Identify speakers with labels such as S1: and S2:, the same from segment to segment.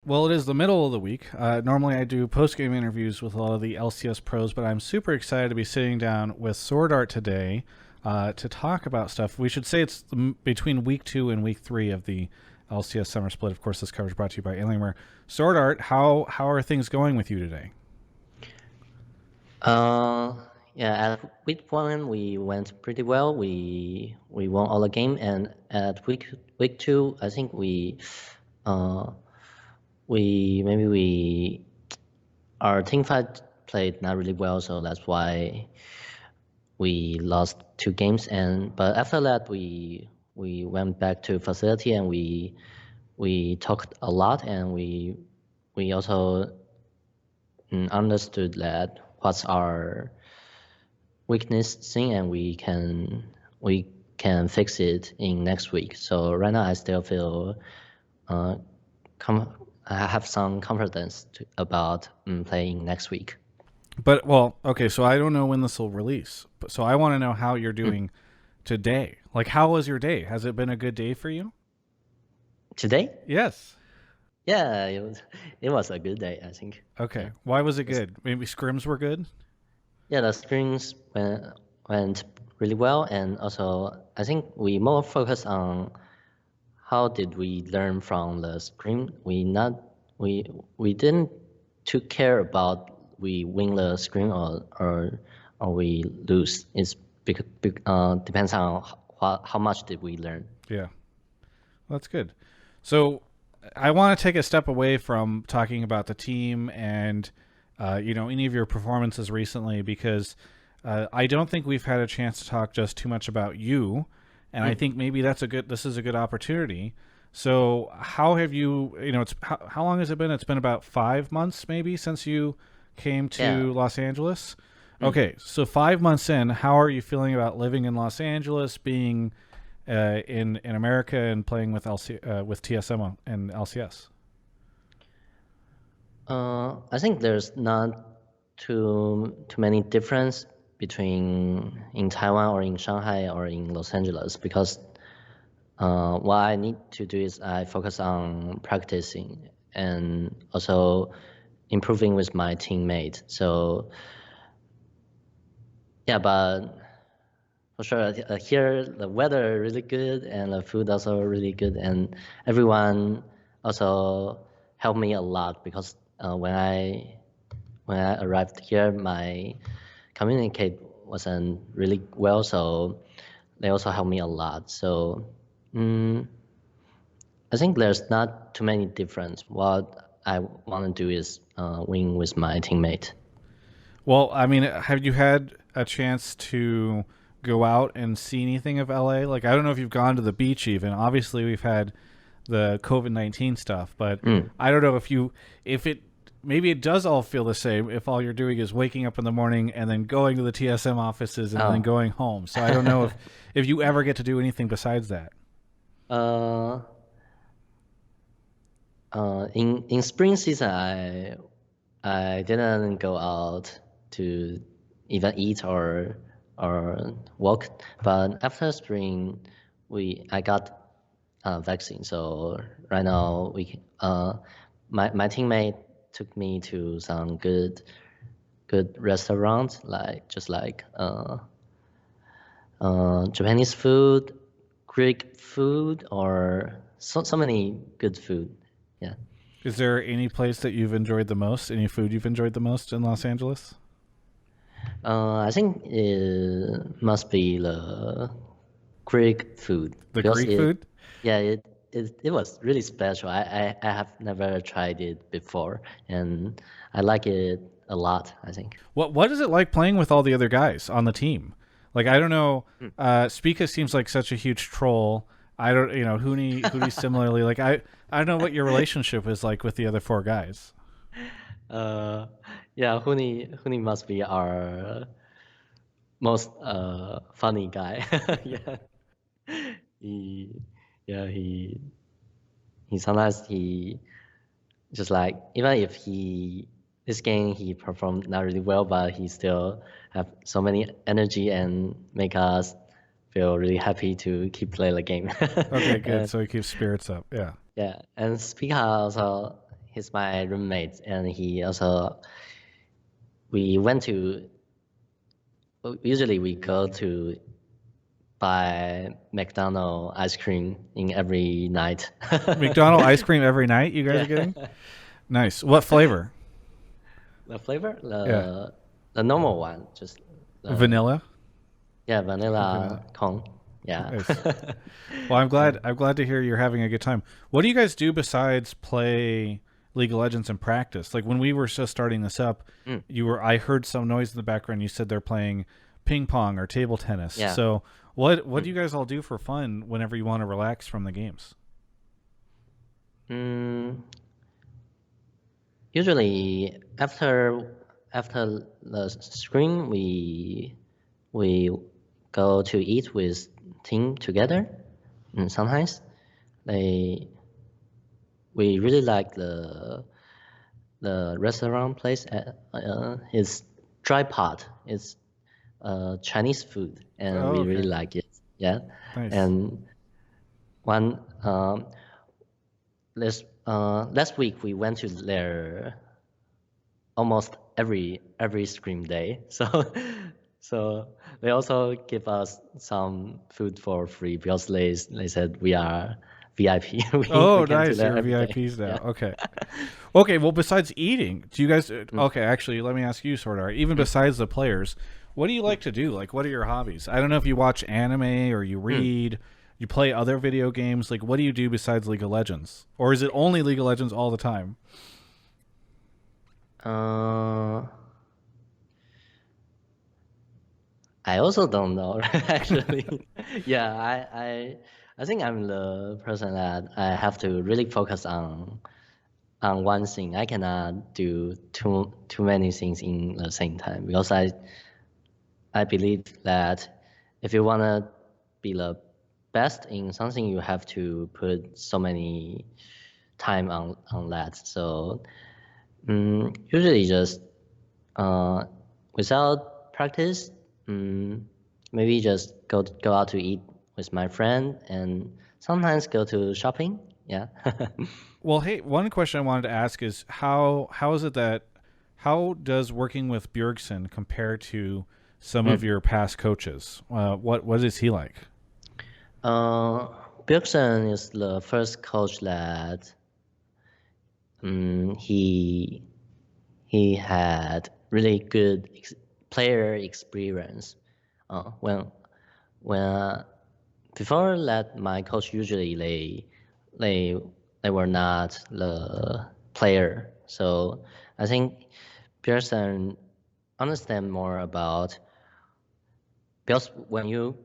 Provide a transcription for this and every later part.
S1: Well, it is the middle of the week. Normally, I do post-game interviews with a lot of the LCS pros, but I'm super excited to be sitting down with Swordart today to talk about stuff. We should say it's between week 2 and week 3 of the LCS summer split. Of course, this coverage brought to you by Alienware. Swordart, how are things going with you today?
S2: Uh, yeah, at week 1 we went pretty well. We won all the game, and at week 2, I think uh we our team fight played not really well, so that's why we lost 2 games. But after that we went back to facility and we talked a lot, and we also understood that what's our weakness thing, and we can fix it in next week. So right now I still feel uh, I have some confidence about playing next week.
S1: But well, okay, so I don't know when this will release, but so I want to know how you're doing today. Like, how was your day? Has it been a good day for you?
S2: Today?
S1: Yes.
S2: Yeah, it was a good day, I think.
S1: Okay.
S2: Yeah,
S1: Why was it good? Maybe scrims were good.
S2: yeah, the strings went really well, and also I think we more focus on how did we learn from the scrim. We didn't too care about we win the scrim or we lose. It's depends on how much did we learn.
S1: Yeah, that's good. So I want to take a step away from talking about the team and any of your performances recently because I don't think we've had a chance to talk just too much about you, and I think maybe this is a good opportunity. So how have you it's how long has it been? It's been about 5 months maybe since you came
S2: Yeah.
S1: to Los Angeles.
S2: Mm.
S1: Okay, so 5 months in, how are you feeling about living in Los Angeles, being in America, and playing with with TSM and LCS?
S2: I think there's not too many difference between in Taiwan or in Shanghai or in Los Angeles, because what I need to do is I focus on practicing and also improving with my teammate. So yeah, but for sure, here the weather really good and the food also really good, and everyone also helped me a lot because when I arrived here, my communicate wasn't really well, so they also helped me a lot. So mm, I think there's not too many difference. What I want to do is win with my teammate.
S1: Well, I mean, have you had a chance to go out and see anything of LA? Like, I don't know if you've gone to the beach even. Obviously, we've had the COVID-19 stuff, but
S2: Mm.
S1: I don't know if it maybe it does all feel the same if all you're doing is waking up in the morning and then going to the TSM offices and then
S2: Oh.
S1: going home. So I don't know if you ever get to do anything besides that.
S2: uh, in spring season, I didn't go out to even eat or walk. But after spring, I got vaccine. So right now my teammate took me to some good restaurants, like just like Japanese food, Greek food, or so many good food. Yeah.
S1: Is there any place that you've enjoyed the most? Any food you've enjoyed the most in Los Angeles?
S2: I think it must be the Greek food
S1: The
S2: because
S1: Greek food?
S2: yeah, it was really special. I have never tried it before, and I like it a lot, I think.
S1: What is it like playing with all the other guys on the team? Like, I don't know. Spica seems like such a huge troll. I don't, Huni similarly. Like, I don't know what your relationship is like with the other four guys.
S2: Uh, yeah, Huni must be our most funny guy. Yeah, he yeah he sometimes he just like, even if this game he performed not really well, but he still have so many energy and make us feel really happy to keep playing the game.
S1: Okay, good.
S2: And
S1: So he keeps spirits up. Yeah.
S2: yeah, and Spica also he's my roommate, and he also we went to usually we go to buy McDonald's ice cream in every night.
S1: McDonald's ice cream every night you guys
S2: Yeah.
S1: are getting? Nice. What flavor?
S2: The flavor,
S1: Yeah.
S2: the normal one, just
S1: Vanilla?
S2: yeah,
S1: Vanilla.
S2: vanilla cone. Yeah.
S1: Nice. Well, I'm glad to hear you're having a good time. What do you guys do besides play League of Legends in practice? Like when we were just starting this up,
S2: Mm,
S1: I heard some noise in the background. You said they're playing ping pong or table tennis.
S2: yeah.
S1: So what do
S2: Mm.
S1: you guys all do for fun whenever you want to relax from the games?
S2: Mm, usually after the screen, we go to eat with team together. And sometimes they we really like the restaurant place. It's dry pot. It's Chinese food, and
S1: Oh,
S2: we really
S1: okay.
S2: like it. Yeah,
S1: Nice.
S2: and one last week we went to their almost every scream day. So they also give us some food for free because they said we are VIP. We
S1: Oh,
S2: can do
S1: nice.
S2: that
S1: You're
S2: every day.
S1: VIPs now.
S2: Yeah.
S1: Okay. Okay, well, besides eating, do you guys?
S2: Mm,
S1: Okay, actually, let me ask you, Swordart. Even
S2: mm,
S1: besides the players, what do you
S2: mm,
S1: like to do? Like, what are your hobbies? I don't know if you watch anime or you
S2: mm.
S1: read, you play other video games. Like, what do you do besides League of Legends? Or is it only League of Legends all the time?
S2: Uh, I also don't know actually. Yeah, I think I'm the person that I have to really focus on one thing. I cannot do too many things in the same time because I believe that if you wanna be the best in something, you have to put so many time on that. So usually just uh, without practice, maybe just go out to eat with my friend and sometimes go to shopping. Yeah.
S1: Well, hey, one question I wanted to ask is how is it that how does working with Bjergsen compare to some of
S2: Mm.
S1: your past coaches? What is he like?
S2: Uh, Bjergsen is the first coach that he had really good player experience. When before that, my coach usually they they were not the player. So I think Pearson understand more about because when you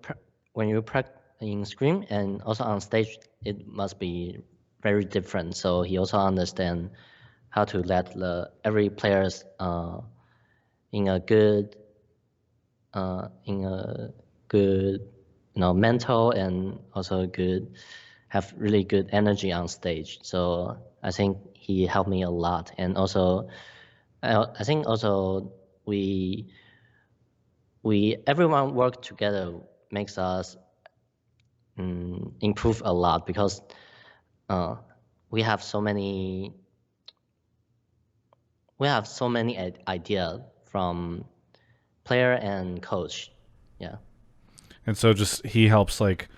S2: practice in scrim and also on stage, it must be very different. So he also understand how to let the every players in a good in a good mental and also good have really good energy on stage. So I think he helped me a lot, and also I think also we we everyone work together makes us improve a lot because uh, we have so many ideas from player and coach. Yeah.
S1: And so just he helps like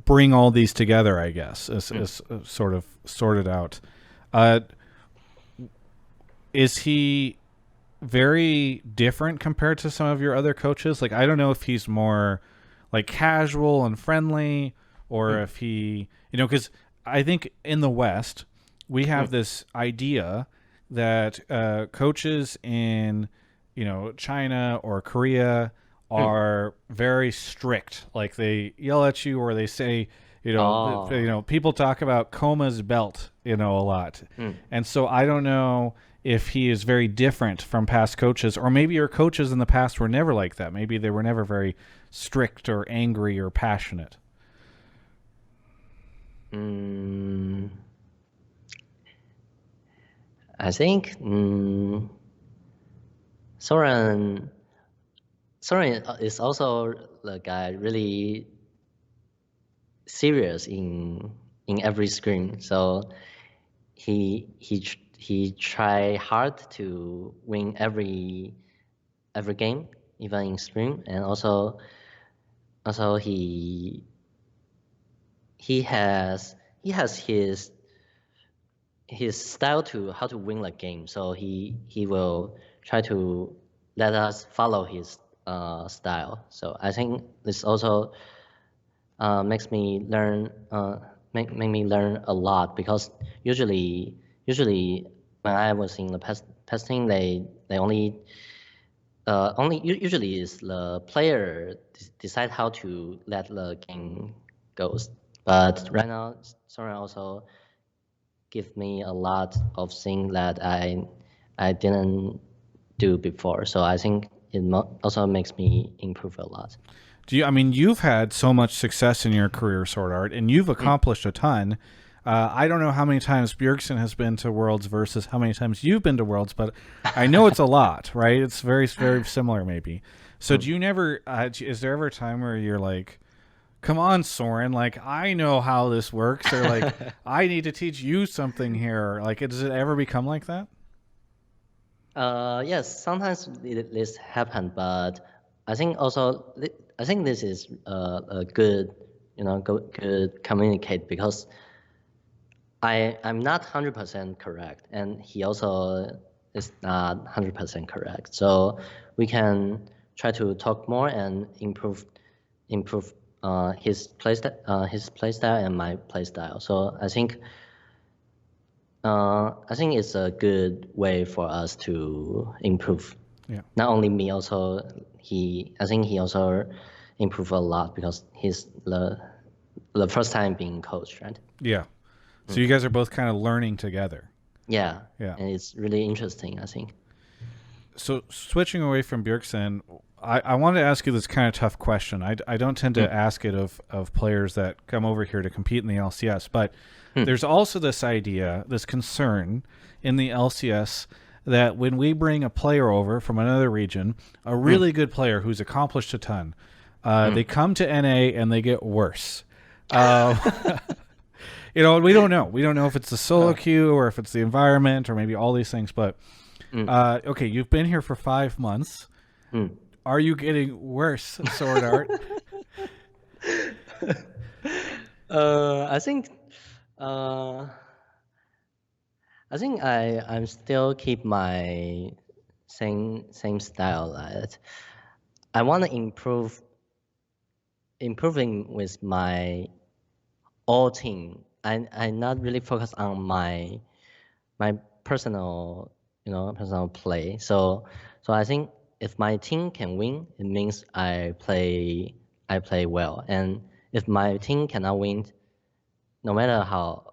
S1: bring all these together, I guess,
S2: Mm.
S1: is sort of sorted out. Uh, is he very different compared to some of your other coaches? Like, I don't know if he's more like casual and friendly, or
S2: Mm.
S1: if he, because I think in the West we have
S2: Mm.
S1: this idea that coaches in, China or Korea
S2: Mm.
S1: are very strict. Like they yell at you or they say,
S2: Oh.
S1: people talk about Coma's belt, a lot.
S2: Mm.
S1: And so I don't know if he is very different from past coaches, or maybe your coaches in the past were never like that. Maybe they were never very strict or angry or passionate.
S2: Mm. I think Soren Soren is also the guy really serious in every screen. So he try hard to win every game, even in stream, and also he has his style to how to win the game. So he will try to let us follow his style. So I think this also makes me learn make me learn a lot, because usually when I was in the testing, they only usually is the player decide how to let the game goes. But right now, Soren also give me a lot of things that I didn't do before. So I think it also makes me improve a lot.
S1: I mean, you've had so much success in your career, Sword Art, and you've accomplished a ton. I don't know how many times Bjergsen has been to Worlds versus how many times you've been to Worlds, but I know it's a lot, right? It's very, very similar, maybe. So, do you never? Is there ever a time where you're like, "Come on, Soren! Like, I know how this works," or like, "I need to teach you something here"? Like, does it ever become like that?
S2: Yes, sometimes this happen, but I think also I think this is a good, good communicate, because I'm not 100% correct, and he also is not 100% correct. So we can try to talk more and improve his play style and my play style. So I think it's a good way for us to improve.
S1: Yeah.
S2: Not only me, also I think he also improved a lot, because he's the first time being coached, right?
S1: Yeah. So you guys are both kind of learning together.
S2: Yeah.
S1: Yeah.
S2: And it's really interesting, I think.
S1: So switching away from Bjergsen, I wanted to ask you this kind of tough question. I don't tend to ask it of players that come over here to compete in the LCS, but there's also this idea, this concern in the LCS that when we bring a player over from another region, a really good player who's accomplished a ton, they come to NA and they get worse. You know, we don't know. We don't know if it's the solo queue or if it's the environment or maybe all these things, but okay, you've been here for 5 months. Are you getting worse, Sword Art?
S2: I think uh, I'm still keep my same style. That I want to improving with my all team. I not really focus on my personal personal play. So I think if my team can win, it means I play well. And if my team cannot win, no matter how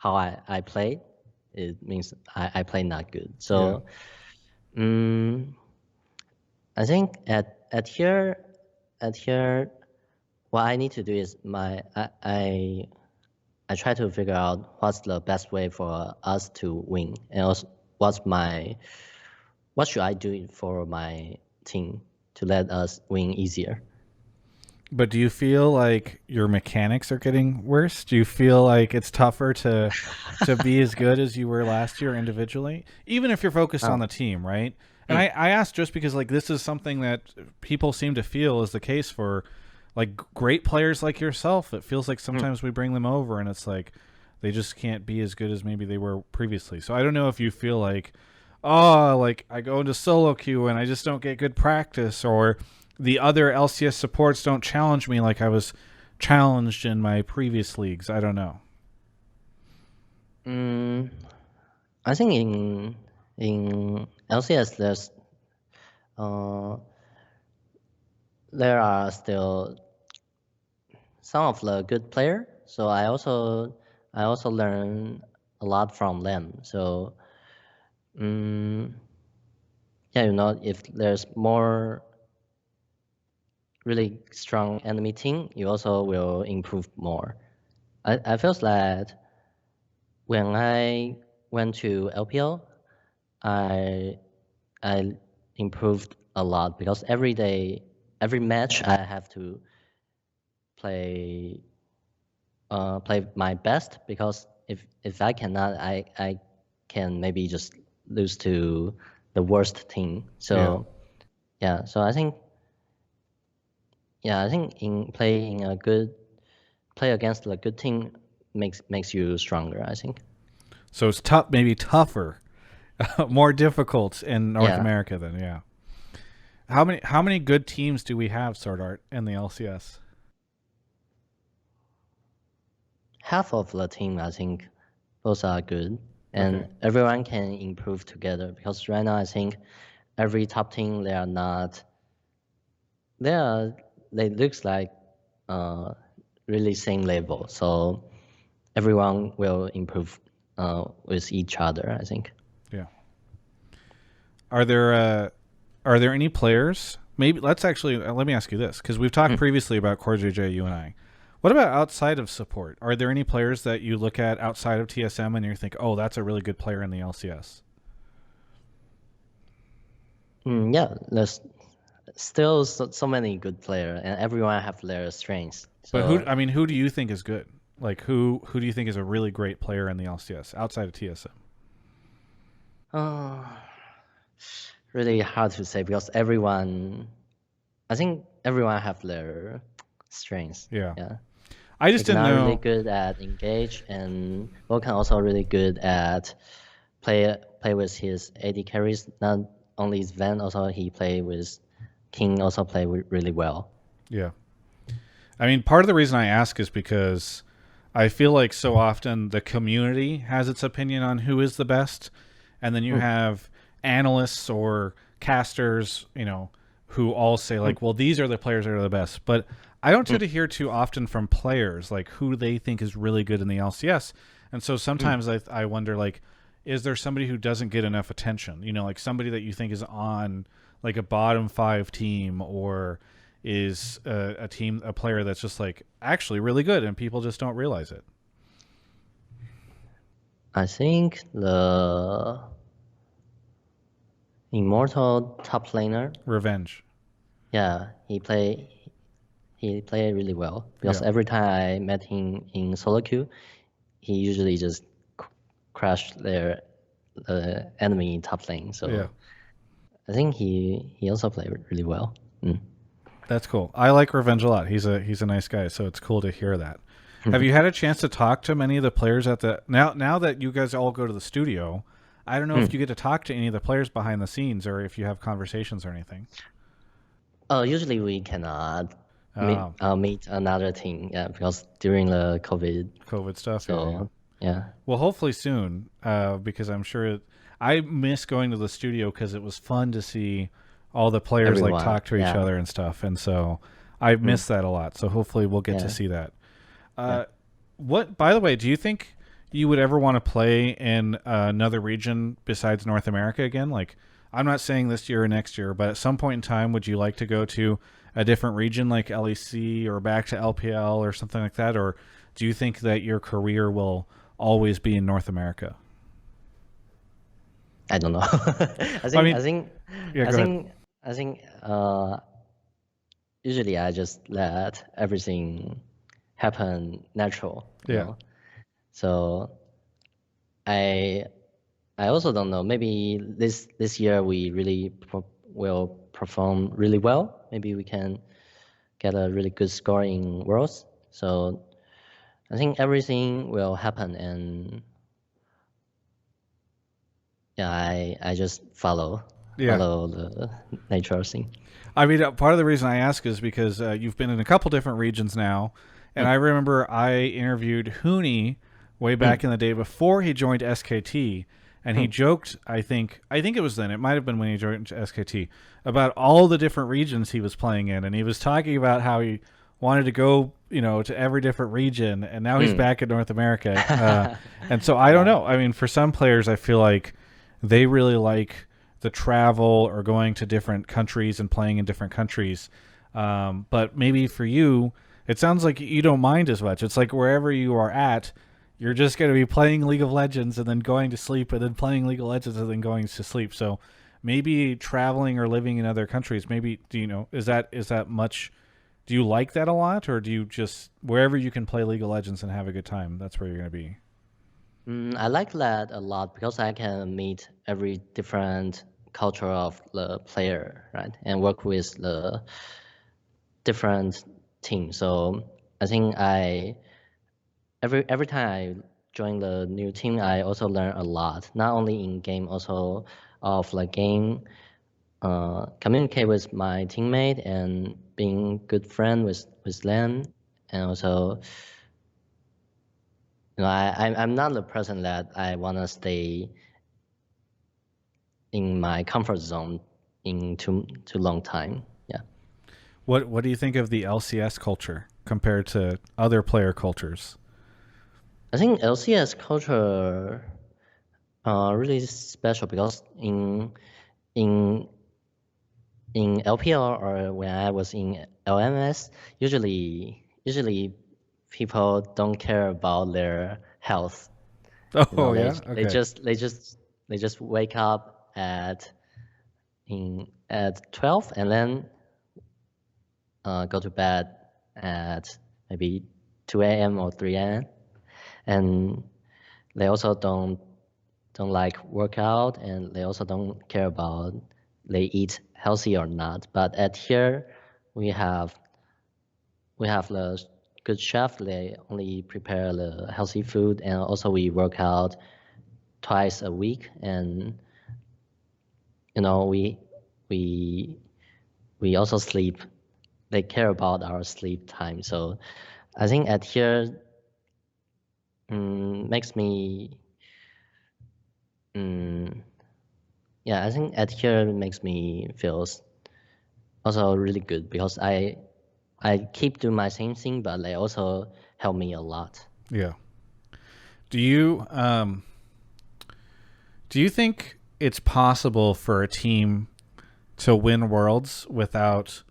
S2: I play, it means I play not good.
S1: Yeah.
S2: So I think at here, what I need to do is I try to figure out what's the best way for us to win, and also what should I do for my team to let us win easier.
S1: But do you feel like your mechanics are getting worse? Do you feel like it's tougher to be as good as you were last year individually, even if you're focused on the team, right? And I asked just because like this is something that people seem to feel is the case for like great players like yourself. It feels like sometimes we bring them over and it's like they just can't be as good as maybe they were previously. So I don't know if you feel like, oh, like I go into solo queue and I just don't get good practice, or the other LCS supports don't challenge me like I was challenged in my previous leagues. I don't know.
S2: I think in LCS uh, there are still some of the good player. So I also learn a lot from them. So yeah, if there's more really strong enemy team, you also will improve more. I feel that when I went to LPL, I I improved a lot, because every day, every match, I have to play play my best, because if I cannot, I can maybe just lose to the worst team. So yeah, so I think in playing a good play against a good team makes you stronger, I think.
S1: So it's tough, maybe tougher, more difficult in North
S2: Yeah.
S1: America then. Yeah. How many good teams do we have, Sword Art, in the LCS?
S2: Half of the team, I think, both are good,
S1: Okay.
S2: and everyone can improve together. Because right now, I think every top team they are they looks like uh really same level. So everyone will improve with each other, I think.
S1: Yeah. Are there any players? Maybe let's actually let me ask you this because we've talked previously about Core JJ, you and I. What about outside of support? Are there any players that you look at outside of TSM and you think, oh, that's a really good player in the LCS?
S2: Yeah, there's still so many good players, and everyone have their strengths.
S1: But who?
S2: So
S1: I mean, who do you think is good? Like who do you think is a really great player in the LCS outside of TSM?
S2: uh, really hard to say because I think everyone have their strengths.
S1: Yeah,
S2: Yeah.
S1: I just didn't
S2: Ignar really
S1: know.
S2: good at engage, and Vulcan also really good at play with his AD carries. Not only Sven, also he play with King. Also play really well.
S1: Yeah, I mean, part of the reason I ask is because I feel like so often the community has its opinion on who is the best, and then you have analysts or casters, who all say like, well, these are the players that are the best. But I don't tend to hear too often from players like who they think is really good in the LCS. And so sometimes I wonder like, is there somebody who doesn't get enough attention? Like somebody that you think is on like a bottom 5 team or is a player that's just like actually really good and people just don't realize it.
S2: I think the Immortal top laner,
S1: Revenge.
S2: yeah, he play really well because
S1: Yeah.
S2: every time I met him in solo queue, he usually just crash their enemy top lane.
S1: Yeah.
S2: So I think he also played really well.
S1: That's cool. I like Revenge a lot. He's a nice guy, so it's cool to hear that. Have you had a chance to talk to many of the players at the now that you guys all go to the studio? I don't know if you get to talk to any of the players behind the scenes or if you have conversations or anything.
S2: Usually we cannot
S1: Um,
S2: meet another team, yeah, because during the COVID.
S1: COVID stuff. Yeah, yeah.
S2: So yeah,
S1: Well, hopefully soon, because I'm sure I miss going to the studio because it was fun to see all the players like
S2: everyone,
S1: talk to each
S2: yeah,
S1: other and stuff, and so I miss that a lot. So hopefully we'll get to
S2: yeah,
S1: see that.
S2: yeah.
S1: What, by the way, do you think you would ever want to play in another region besides North America again? Like, I'm not saying this year or next year, but at some point in time, would you like to go to a different region like LEC or back to LPL or something like that? Or do you think that your career will always be in North America?
S2: I don't know. I
S1: I
S2: think
S1: mean,
S2: I think
S1: yeah,
S2: I
S1: go ahead.
S2: think I think usually I just let everything happen natural, you
S1: Yeah.
S2: know. So I I also don't know. Maybe this year we really will perform really well. Maybe we can get a really good score in Worlds. So I think everything will happen, and yeah, I just
S1: Yeah.
S2: follow the nature thing.
S1: I mean, part of the reason I ask is because you've been in a couple different regions now, and I remember I interviewed Hooney way back in the day before he joined SKT, and he joked. I think it was then. It might have been when he joined SKT about all the different regions he was playing in, and he was talking about how he wanted to go, to every different region, and now he's back in North America. And so I don't
S2: Yeah.
S1: know. I mean, for some players, I feel like they really like the travel or going to different countries and playing in different countries. But maybe for you, it sounds like you don't mind as much. It's like wherever you are at, you're just going to be playing League of Legends and then going to sleep and then playing League of Legends and then going to sleep. So maybe traveling or living in other countries, maybe, is that much? Do you like that a lot, or do you just wherever you can play League of Legends and have a good time, that's where you're going to be?
S2: I like that a lot because I can meet every different culture of the player, right, and work with the different team. So I think every time I join the new team, I also learn a lot, not only in game, also of the game, communicate with my teammate and being good friend with them, and also, I'm not the person that I wanna stay in my comfort zone in too long time. Yeah,
S1: What do you think of the LCS culture compared to other player cultures?
S2: I think LCS culture really special because in in LPL or when I was in LMS, usually people don't care about their health.
S1: Oh
S2: They
S1: yeah,
S2: they
S1: okay.
S2: just they just they just wake up at 12 and then go to bed at maybe 2 a.m. or 3 a.m. And they also don't like workout, and they also don't care about they eat healthy or not. But at here, we have we have the good chef. They only prepare the healthy food, and also we work out twice a week. And we we we also sleep. They care about our sleep time. So I think at here makes me mm, yeah. I think at here makes me feels also really good because I keep doing my same thing, but they also help me a lot.
S1: Yeah. Do you do you think it's possible for a team to win worlds without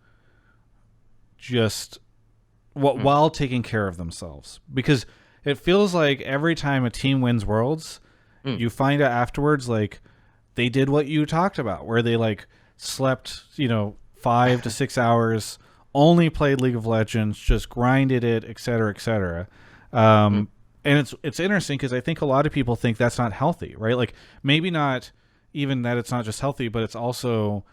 S1: just
S2: Mm,
S1: while taking care of themselves? Because it feels like every time a team wins worlds,
S2: mm,
S1: you find out afterwards like they did what you talked about, where they like slept, 5 to 6 hours, only played League of Legends, just grinded it, et cetera, et cetera.
S2: mm,
S1: Um, and it's interesting because I think a lot of people think that's not healthy, right? Like maybe not even that it's not just healthy, but it's also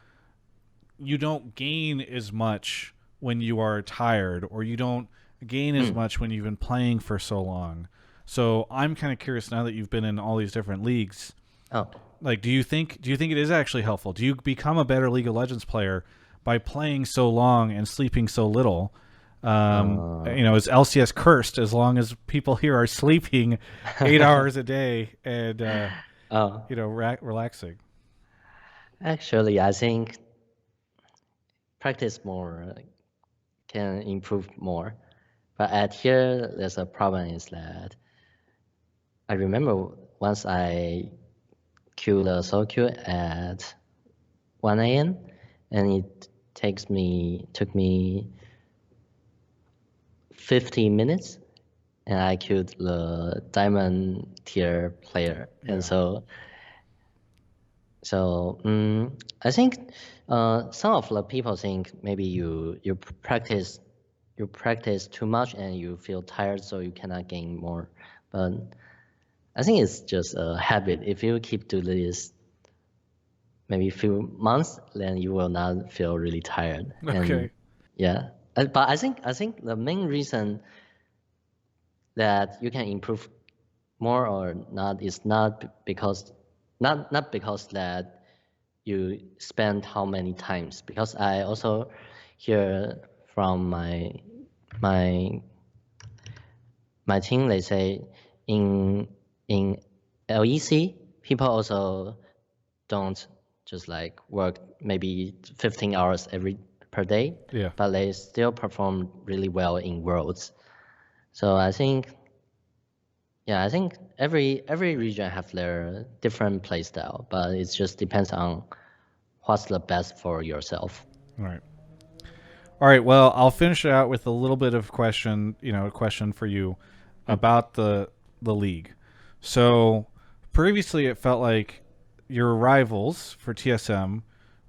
S1: you don't gain as much when you are tired, or you don't gain as
S2: mm.
S1: much when you've been playing for so long. So I'm kind of curious now that you've been in all these different leagues.
S2: Oh,
S1: Like, do you think it is actually helpful? Do you become a better League of Legends player by playing so long and sleeping so little?
S2: uh,
S1: Is LCS cursed as long as people here are sleeping 8 hours a day and
S2: oh.
S1: relaxing?
S2: Actually, I think practice more can improve more. But at here, there's a problem is that I remember once I queued a solo queue at 1 a.m. and it took me 50 minutes, and I killed the diamond tier player. And
S1: Yeah.
S2: so I think some of the people think maybe you practice too much and you feel tired, so you cannot gain more. But I think it's just a habit. If you keep doing this maybe a few months, then you will not feel really tired. And
S1: Okay.
S2: yeah, but I think the main reason that you can improve more or not is not because that you spend how many times, because I also hear from my my team, they say in in LEC people also don't just like work maybe 15 hours every per day,
S1: Yeah.
S2: but they still perform really well in worlds. So I think every region have their different play style, but it just depends on what's the best for yourself.
S1: All right. All right. Well, I'll finish it out with a little bit of a question for you
S2: Mm,
S1: about the league. So previously, it felt like your rivals for TSM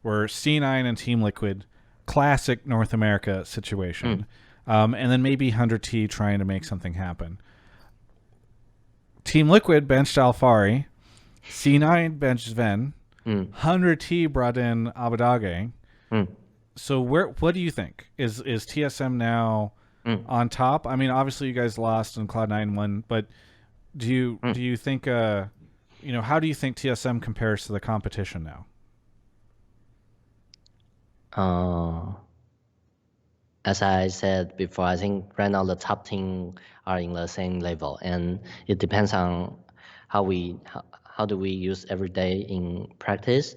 S1: were C9 and Team Liquid, classic North America
S2: mm,
S1: situation, and then maybe 100T trying to make something happen. Team Liquid benched Alfari. C9 benched Sven. 100T brought in Abadage. So what do you think? Is TSM now on top? I mean, obviously you guys lost and Cloud9 won, but do you think how do you think TSM compares to the competition now?
S2: As I said before, I think right now the top team are in the same level, and it depends on how do we use every day in practice,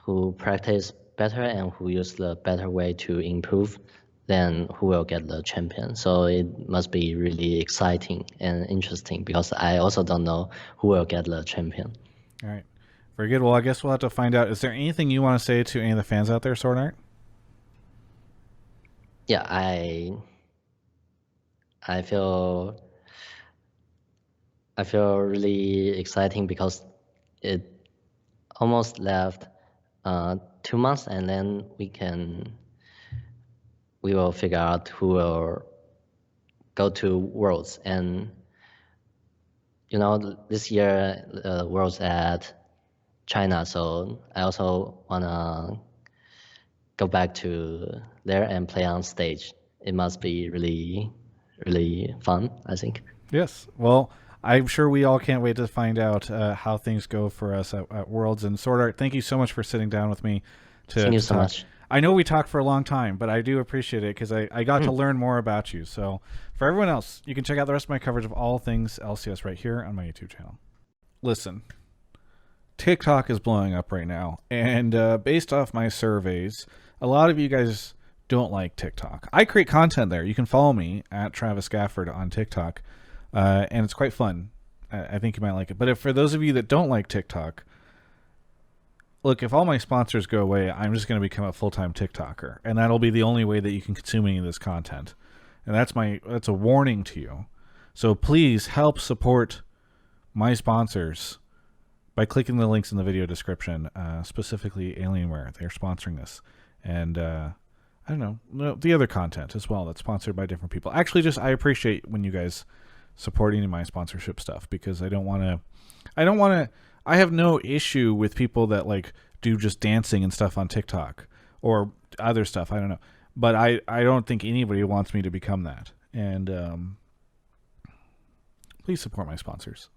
S2: who practice better and who use the better way to improve, then who will get the champion. So it must be really exciting and interesting because I also don't know who will get the champion.
S1: All right. Very good. Well, I guess we'll have to find out. Is there anything you want to say to any of the fans out there, Swordart?
S2: Yeah, I feel really exciting because it almost left 2 months, and then we will figure out who will go to Worlds. And this year Worlds at China, so I also wanna go back to there and play on stage. It must be really, really fun, I think.
S1: Yes. Well, I'm sure we all can't wait to find out how things go for us at Worlds. And Swordart, thank you so much for sitting down with me
S2: Thank you
S1: to
S2: so
S1: talk.
S2: much.
S1: I know we talked for a long time, but I do appreciate it because I got to learn more about you. So for everyone else, you can check out the rest of my coverage of all things LCS right here on my YouTube channel. Listen, TikTok is blowing up right now. And based off my surveys, a lot of you guys don't like TikTok. I create content there. You can follow me at Travis Gafford on TikTok. And it's quite fun. I think you might like it. But for those of you that don't like TikTok, look, if all my sponsors go away, I'm just going to become a full-time TikToker, and that'll be the only way that you can consume any of this content. And that's a warning to you. So please help support my sponsors by clicking the links in the video description, specifically Alienware. They're sponsoring this. And I don't know, the other content as well that's sponsored by different people. Actually, I appreciate when you guys supporting my sponsorship stuff because I have no issue with people that like do just dancing and stuff on TikTok or other stuff. I don't know, but I don't think anybody wants me to become that. And please support my sponsors.